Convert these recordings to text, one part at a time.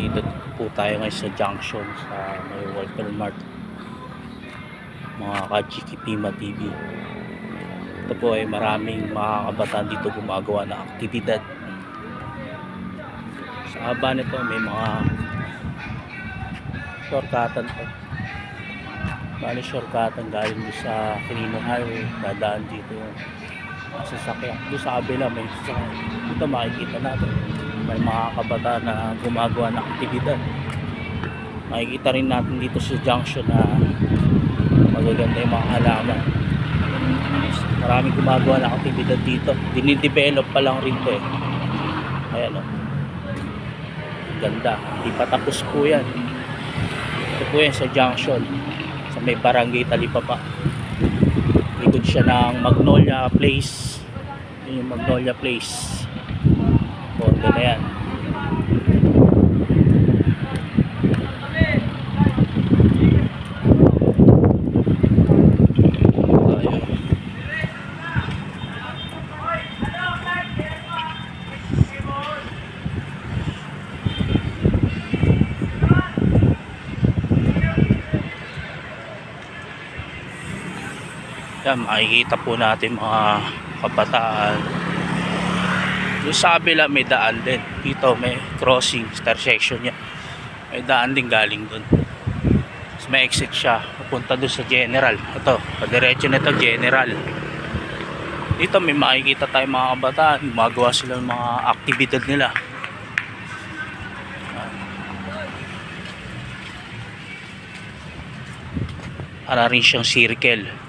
Nandito po tayo ngayon sa junction sa may Walter Mart, mga ka-GKPima TV. Ito po ay maraming mga kabataan dito gumagawa ng aktibidad. Sa haba nito may mga shortcutan po. Bali shortcutan galing sa Quirino Highway, dadaan dito yung sasakyan. Doon sa kabila may sasakyan. Ito makikita natin may mga kabataan na gumagawa ng aktibidad. Makikita rin natin dito sa junction na magaganda yung mga halaman. Maraming gumagawa ng aktibidad dito. Dinidevelop pa lang rin to eh. Ayan o. Ganda. Hindi pa tapos po yan. Ito po yan sa junction. Sa may barangay Talipapa. Likod siya ng Magnolia Place. Yun yung Magnolia Place. Kondo na yan. Yan, makikita po natin mga kabataan. Doon sa kabila may daan din. Dito may crossing, intersection niya. May daan din galing doon. Tapos may exit siya. Pupunta doon sa General. Ito, padiretso na ito, General. Dito may makikita tayo mga kabataan. Gumagawa sila ng mga aktibidad nila. Para rin siyang circle.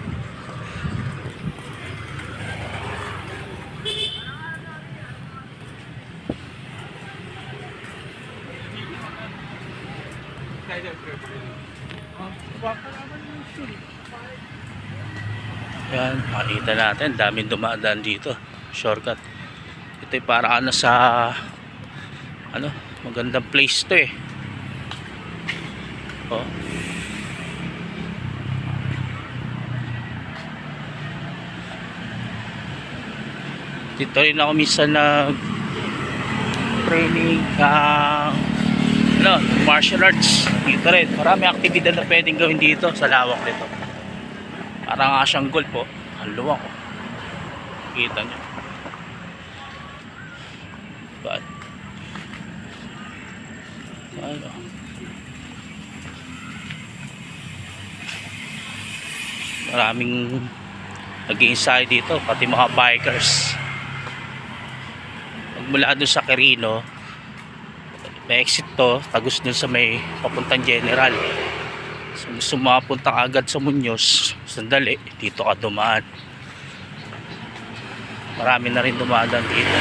Yan, makita natin daming dumadaan dito, shortcut. Ito ay para ano sa magandang place to eh. Oh. Dito rin ako minsan nag training martial arts dito rin. Marami aktibidad na pwedeng gawin dito sa lawak nito. Parang nga siyang golf po. Ang luwang ko. Kita nyo. Ba't? Ano? Maraming nag-i-inside dito. Pati mga bikers. Magmula doon sa Quirino, may exit to. Tagus doon sa may papuntang General. So, gusto mapunta agad sa Muñoz, sandali, dito ka dumaan. Marami na rin dumadaan dito.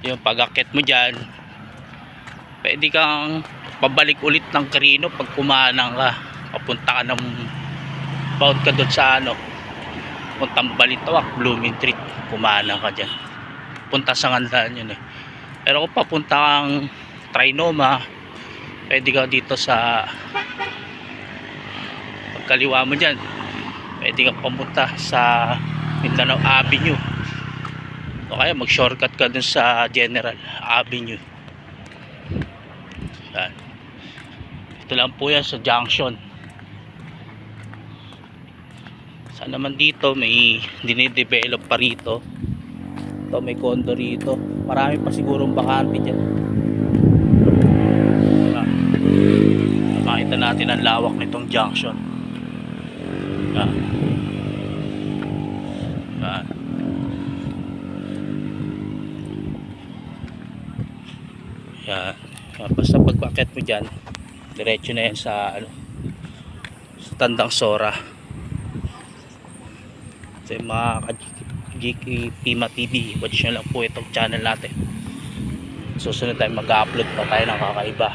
Yung pag-akit mo dyan, pwede kang pabalik ulit ng Quirino pag kumanang ka, papunta ka ng bound ka doon sa ano, puntang Balintawak, Blooming Treat, kumanang ka dyan, punta sa Ngandaan yun eh. Pero kung papunta kang Trinoma, pwede ka dito sa pagkaliwa mo dyan, pwede ka pumunta sa Mindanao Avenue, o kaya mag shortcut ka dun sa General Avenue. Yan. Ito lang po yan sa junction. Saan naman dito may dinidevelop pa rito. Ito may condo rito, marami pa sigurong bakante dyan. Makita natin ang lawak nitong junction. Yan. Yan. Yan. Basta pagpakit mo dyan, diretso na yan sa ano, sa Tandang Sora. So yung mga GK Pima TV, watch nyo lang po itong channel natin. Susunod tayo mag-upload pa tayo ng kakaiba.